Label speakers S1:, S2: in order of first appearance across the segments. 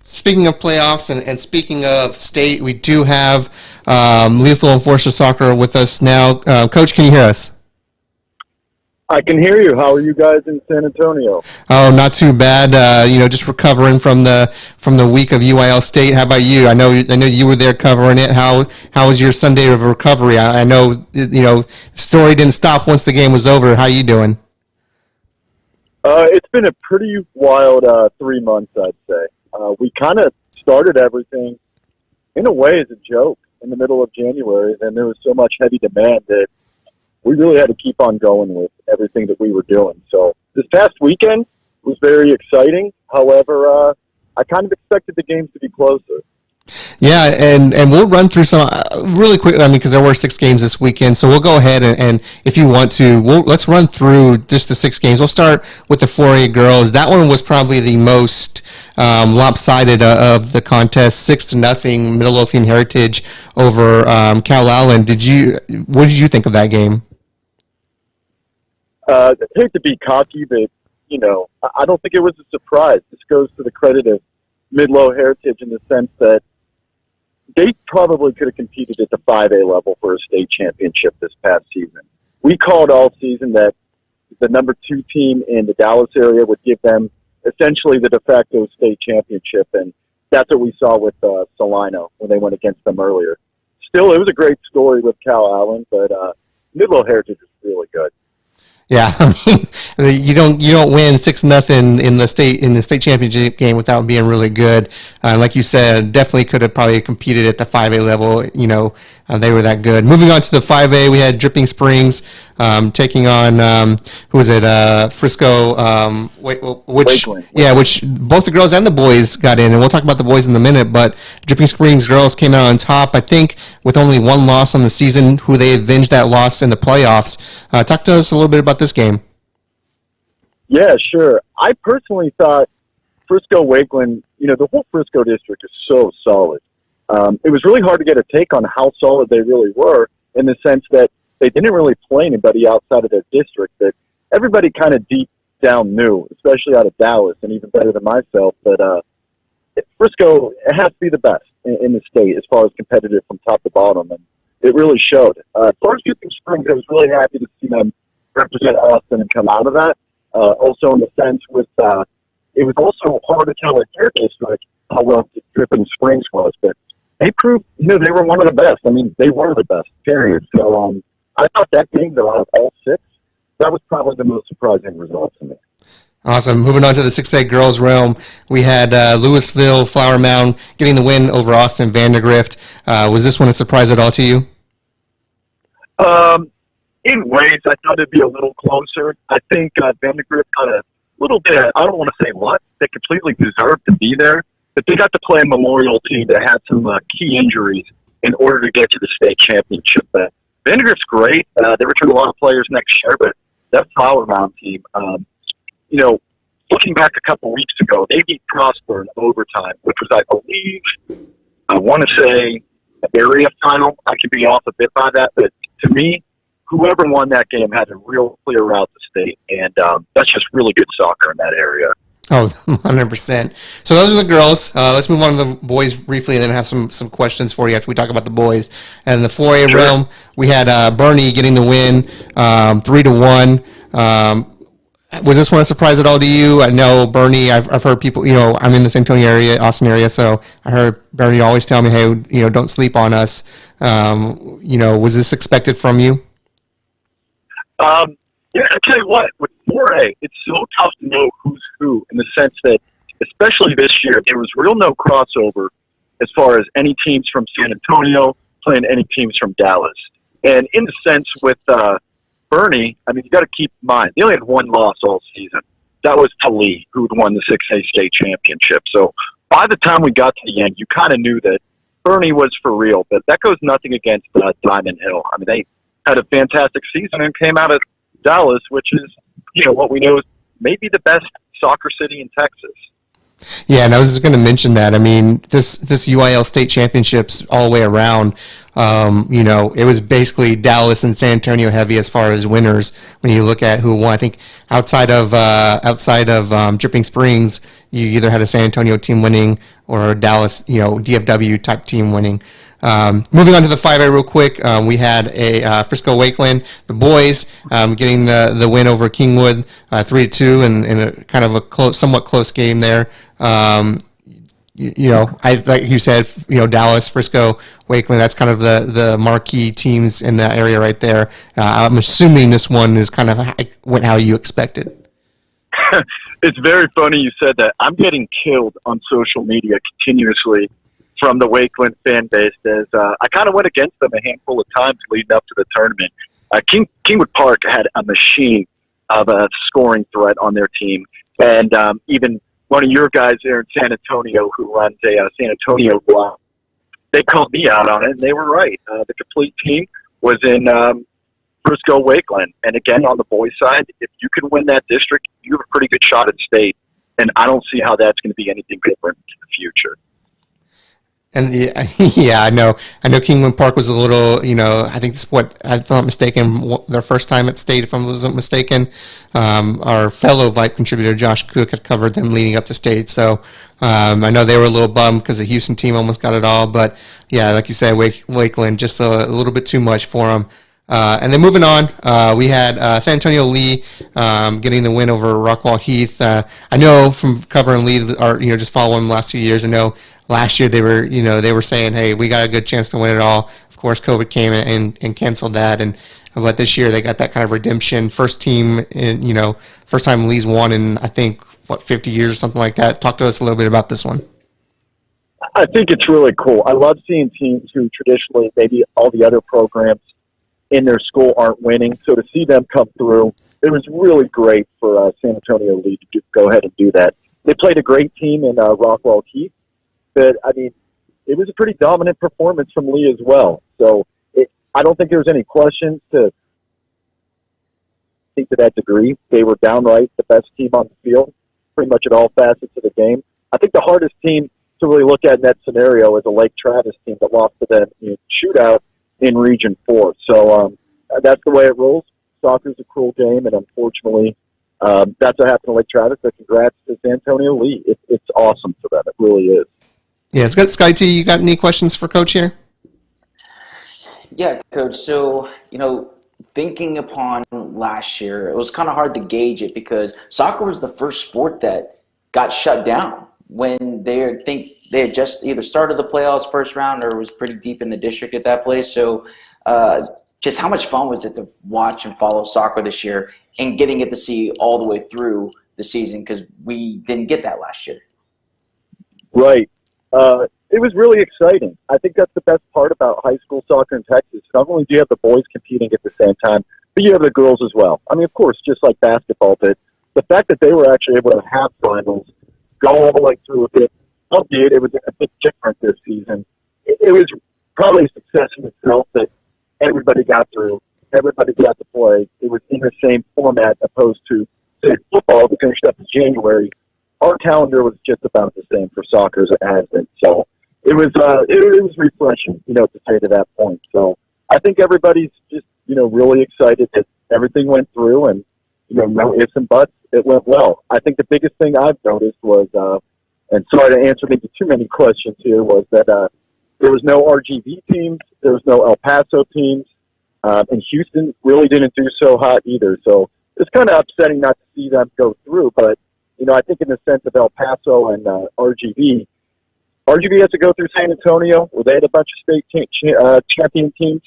S1: speaking of playoffs and speaking of state, we do have Lethal Enforcer Soccer with us now. Coach, can you hear us?
S2: I can hear you. How are you guys in San Antonio?
S1: Oh, not too bad. Just recovering from the week of UIL State. How about you? I know you were there covering it. How was your Sunday of recovery? I know the story didn't stop once the game was over. How you doing?
S2: It's been a pretty wild 3 months, I'd say. We kind of started everything in a way as a joke in the middle of January, and there was so much heavy demand that we really had to keep on going with everything that we were doing. So this past weekend was very exciting. However, I kind of expected the games to be closer.
S1: Yeah, and we'll run through some really quick. I mean, because there were 6 games this weekend, so we'll go ahead and if you want to, let's run through just the 6 games. We'll start with the 4A girls. That one was probably the most lopsided of the contest, 6-0 Midlothian Heritage over Calallen. What did you think of that game?
S2: I hate to be cocky, but I don't think it was a surprise. This goes to the credit of Midlow Heritage in the sense that they probably could have competed at the 5A level for a state championship this past season. We called all season that the number 2 team in the Dallas area would give them essentially the de facto state championship, and that's what we saw with Salino when they went against them earlier. Still, it was a great story with Calallen, but Midlow Heritage is really good.
S1: Yeah, I mean, you don't win 6-0 in the state championship game without being really good. Like you said, definitely could have probably competed at the 5A level. They were that good. Moving on to the 5A, we had Dripping Springs taking on who was it? Frisco.
S2: Lakeland.
S1: Which both the girls and the boys got in, and we'll talk about the boys in a minute. But Dripping Springs girls came out on top, I think, with only 1 loss on the season. Who they avenged that loss in the playoffs. Talk to us a little bit about this game.
S2: Yeah, sure. I personally thought Frisco Lakeland. The whole Frisco district is so solid. It was really hard to get a take on how solid they really were, in the sense that they didn't really play anybody outside of their district that everybody kind of deep down knew, especially out of Dallas, and even better than myself, that Frisco has to be the best in the state as far as competitive from top to bottom, and it really showed. As far as Dripping Springs, I was really happy to see them represent Austin and come out of that. Also in the sense with it was also hard to tell at their district how well Dripping Springs was, but they proved, they were one of the best. I mean, they were the best, period. So I thought that game, though, out of all 6, that was probably the most surprising result to me.
S1: Awesome. Moving on to the 6A girls realm, we had Louisville Flower Mound getting the win over Austin Vandegrift. Was this one a surprise at all to you?
S2: In ways, I thought it'd be a little closer. I think Vandegrift got a little bit, I don't want to say luck. They completely deserved to be there, but they got to play a Memorial team that had some key injuries in order to get to the state championship. But Vandegrift's great. They returned a lot of players next year, but that Flower Mound team, looking back a couple weeks ago, they beat Prosper in overtime, which was, I want to say, an area final. I could be off a bit by that, but to me, whoever won that game had a real clear route to state, and that's just really good soccer in that area.
S1: Oh, 100%. So those are the girls. Let's move on to the boys briefly, and then have some questions for you after we talk about the boys. And in the 4A realm, we had Bernie getting the win, 3-1. Was this one a surprise at all to you? I know Bernie, I've heard people, I'm in the San Antonio area, Austin area, so I heard Bernie always tell me, hey, don't sleep on us. Was this expected from you?
S2: Yeah, I tell you what, with 4A, it's so tough to know who's who, in the sense that, especially this year, there was real no crossover as far as any teams from San Antonio playing any teams from Dallas. And in the sense with Bernie, I mean, you got to keep in mind, they only had 1 loss all season. That was to Lee, who had won the 6A state championship. So by the time we got to the end, you kind of knew that Bernie was for real. But that goes nothing against Diamond Hill. I mean, they had a fantastic season and came out of Dallas, which is, what we know is maybe the best soccer city in Texas.
S1: Yeah, and I was just going to mention that. I mean, this UIL State Championships all the way around, It was basically Dallas and San Antonio heavy as far as winners when you look at who won. I think outside of Dripping Springs, you either had a San Antonio team winning or a Dallas, DFW type team winning. Moving on to the 5A real quick, we had a Frisco Lakeland, the boys getting the win over Kingwood 3-2 in a kind of a somewhat close game there. Like you said, Dallas, Frisco, Lakeland, that's kind of the marquee teams in that area right there. I'm assuming this one is kind of went how you expected.
S2: It's very funny you said that. I'm getting killed on social media continuously from the Lakeland fan base as I kind of went against them a handful of times leading up to the tournament. Kingwood Park had a machine of a scoring threat on their team. And even one of your guys there in San Antonio who runs a San Antonio blog, they called me out on it, and they were right. The complete team was in Frisco Lakeland. And again, on the boys' side, if you can win that district, you have a pretty good shot at state. And I don't see how that's going to be anything different in the future.
S1: And I know Kingwood Park was a little, I think this is what, if I'm not mistaken, their first time at state, if I wasn't mistaken. Our fellow VYPE contributor, Josh Cook, had covered them leading up to state. So I know they were a little bummed because the Houston team almost got it all. But yeah, like you said, Lakeland, just a little bit too much for them. And then moving on, we had San Antonio Lee getting the win over Rockwall Heath. I know from covering Lee, or just following them the last few years, I know last year they were saying, hey, we got a good chance to win it all. Of course, COVID came and canceled that, but this year they got that kind of redemption. First time Lee's won in, I think, 50 years or something like that. Talk to us a little bit about this one.
S2: I think it's really cool. I love seeing teams who traditionally maybe all the other programs in their school aren't winning. So to see them come through, it was really great for San Antonio Lee to go ahead and do that. They played a great team in Rockwall Heath. But, it was a pretty dominant performance from Lee as well. So I don't think there was any question to that degree. They were downright the best team on the field, pretty much at all facets of the game. I think the hardest team to really look at in that scenario is a Lake Travis team that lost to them in shootout in Region 4. So that's the way it rolls. Soccer's a cruel game, and unfortunately, that's what happened to Lake Travis. But congrats to San Antonio Lee. It's awesome for them. It really is.
S1: Yeah, it's good. Sky T, you got any questions for Coach here?
S3: Yeah, Coach. So, thinking upon last year, it was kind of hard to gauge it because soccer was the first sport that got shut down when they had just either started the playoffs first round or was pretty deep in the district at that place. So just how much fun was it to watch and follow soccer this year and getting it to see all the way through the season because we didn't get that last year?
S2: Right. It was really exciting. I think that's the best part about high school soccer in Texas. Not only do you have the boys competing at the same time, but you have the girls as well. Of course, just like basketball, but the fact that they were actually able to have finals, go all the way through with it, albeit it was a bit different this season. It was probably a success in itself that everybody got through, everybody got to play. It was in the same format opposed to, say, football that finished up in January. Our calendar was just about the same for soccer as it has been. So it was refreshing, to say to that point. So I think everybody's just, really excited that everything went through and, no ifs and buts, it went well. I think the biggest thing I've noticed was, and sorry to answer maybe too many questions here, was that there was no RGV teams, there was no El Paso teams, and Houston really didn't do so hot either. So it's kind of upsetting not to see them go through, but I think in the sense of El Paso and RGV has to go through San Antonio, where they had a bunch of state champion teams,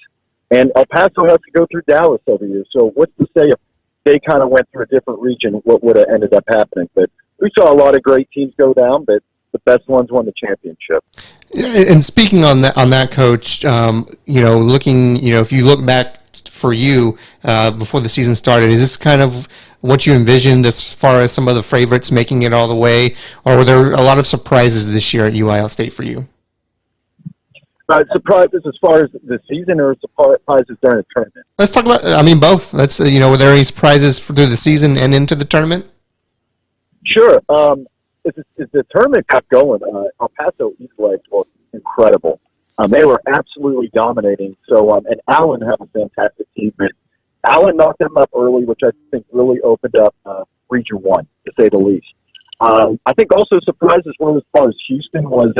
S2: and El Paso has to go through Dallas every year. So what's to say if they kind of went through a different region, what would have ended up happening? But we saw a lot of great teams go down, but the best ones won the championship.
S1: And speaking on that, Coach, looking, if you look back for you before the season started, is this kind of what you envisioned as far as some of the favorites making it all the way, or were there a lot of surprises this year at UIL State for you?
S2: Surprises as far as the season, or surprises during the tournament?
S1: Let's talk about, both. Let's, were there any surprises through the season and into the tournament?
S2: Sure. As the tournament got going, El Paso East Legs was incredible. They were absolutely dominating. So, and Allen had a fantastic team. And Allen knocked them up early, which I think really opened up Region 1, to say the least. I think also surprised as well as far as Houston was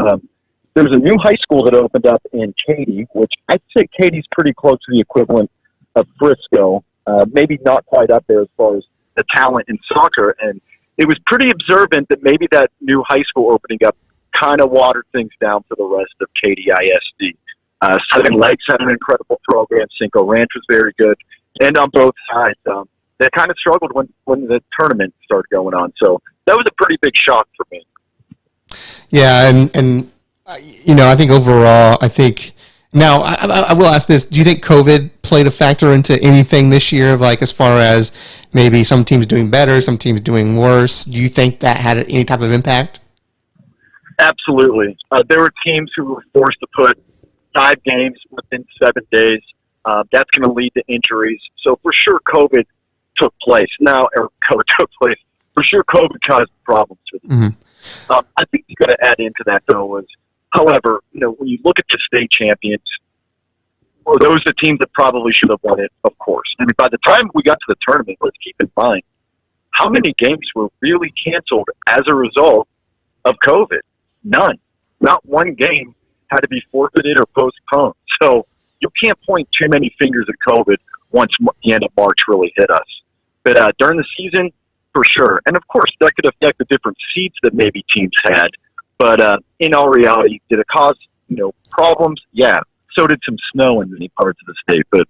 S2: there was a new high school that opened up in Katy, which I'd say Katy's pretty close to the equivalent of Frisco. Maybe not quite up there as far as the talent in soccer. And it was pretty observant that maybe that new high school opening up kind of watered things down for the rest of Katy ISD. Seven Lakes had an incredible program. Cinco Ranch was very good. And on both sides, they kind of struggled when the tournament started going on. So that was a pretty big shock for me.
S1: Yeah, and I think overall, now I will ask this: do you think COVID played a factor into anything this year? Like as far as maybe some teams doing better, some teams doing worse. Do you think that had any type of impact?
S2: Absolutely. There were teams who were forced to put 5 games within 7 days. That's going to lead to injuries. So for sure, COVID took place. For sure, COVID caused problems for them.
S1: Mm-hmm.
S2: I think you got to add into that though was, however, when you look at the state champions, well, those are the teams that probably should have won it, of course. I mean, by the time we got to the tournament, let's keep in mind how many games were really canceled as a result of COVID. None. Not one game had to be forfeited or postponed. So you can't point too many fingers at COVID once the end of March really hit us. But during the season, for sure. And, of course, that could affect the different seeds that maybe teams had. But in all reality, did it cause, problems? Yeah. So did some snow in many parts of the state. But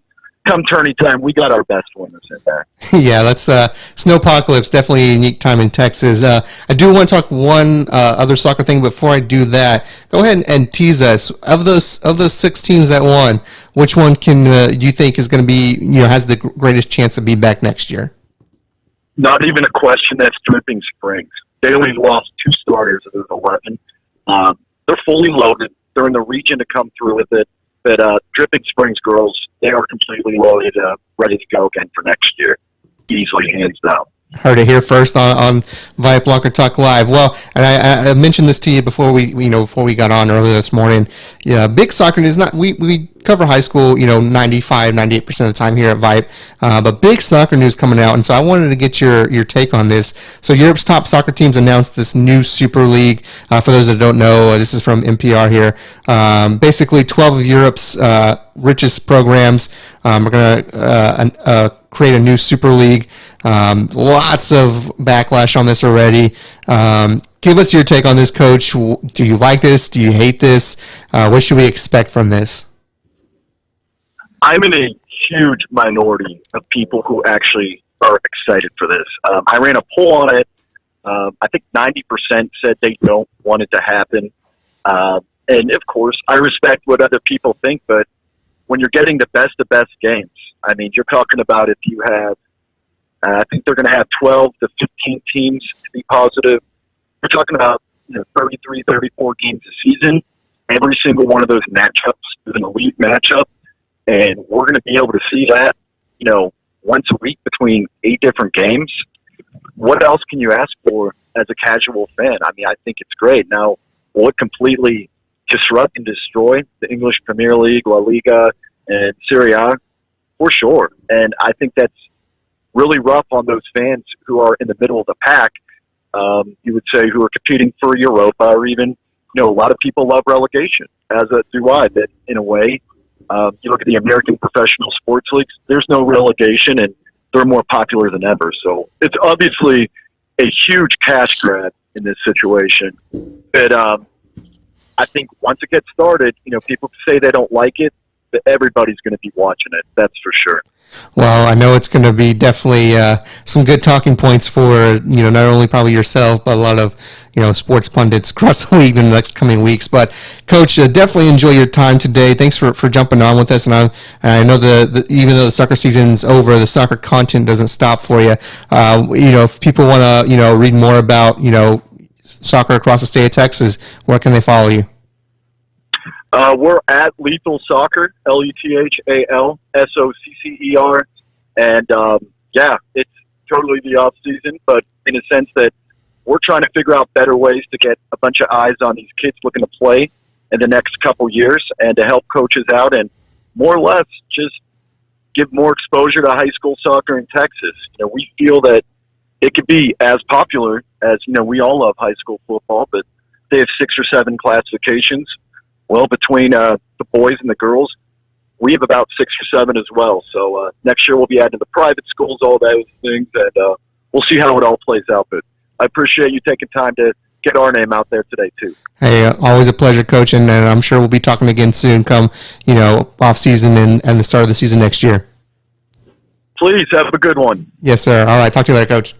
S2: come tourney time, we got our best winners in there.
S1: Yeah, that's Snowpocalypse, definitely a unique time in Texas. I do want to talk one other soccer thing. Before I do that, go ahead and tease us. Of those 6 teams that won, which one do you think is going to be, has the greatest chance to be back next year?
S2: Not even a question. That's Dripping Springs. They only lost 2 starters of those 11. They're fully loaded. They're in the region to come through with it. But Dripping Springs girls, they are completely loaded, ready to go again for next year. Easily, hands down.
S1: Heard it here first on VYPE Locker Talk Live. Well, and I mentioned this to you before we got on earlier this morning. Yeah, big soccer is not. We cover high school, 98% of the time here at VYPE. But big soccer news coming out, and so I wanted to get your take on this. So Europe's top soccer teams announced this new Super League. For those that don't know, this is from NPR here. Basically, 12 of Europe's richest programs are going to create a new Super League. Lots of backlash on this already. Give us your take on this, Coach. Do you like this? Do you hate this? What should we expect from this?
S2: I'm in a huge minority of people who actually are excited for this. I ran a poll on it. I think 90% said they don't want it to happen. And, of course, I respect what other people think, but when you're getting the best of best games, I mean, you're talking about if you have, I think they're going to have 12 to 15 teams to be positive. We're talking about 33, 34 games a season. Every single one of those matchups is an elite matchup, and we're going to be able to see that, once a week between 8 different games. What else can you ask for as a casual fan? I mean, I think it's great. Now, will it completely disrupt and destroy the English Premier League, La Liga, and Serie A? For sure. And I think that's really rough on those fans who are in the middle of the pack, you would say, who are competing for Europa, or even, a lot of people love relegation, as do I, but in a way, you look at the American professional sports leagues, there's no relegation, and they're more popular than ever. So it's obviously a huge cash grab in this situation. But I think once it gets started, people say they don't like it, but everybody's going to be watching it. That's for sure.
S1: Well, I know it's going to be definitely some good talking points for, not only probably yourself, but a lot of, sports pundits across the league in the next coming weeks. But, Coach, definitely enjoy your time today. Thanks for jumping on with us. And I know even though the soccer season's over, the soccer content doesn't stop for you. If people want to, read more about, soccer across the state of Texas, where can they follow you?
S2: We're at Lethal Soccer, LETHAL SOCCER, and it's totally the off season, but in a sense that we're trying to figure out better ways to get a bunch of eyes on these kids looking to play in the next couple years, and to help coaches out and more or less just give more exposure to high school soccer in Texas. We feel that it could be as popular as, we all love high school football, but they have 6 or 7 classifications. Well, between the boys and the girls, we have about 6 or 7 as well. So next year we'll be adding the private schools, all those things, and we'll see how it all plays out. But I appreciate you taking time to get our name out there today too.
S1: Hey, always a pleasure, Coach, and I'm sure we'll be talking again soon come, off season and the start of the season next year.
S2: Please have a good one.
S1: Yes, sir. All right. Talk to you later, Coach.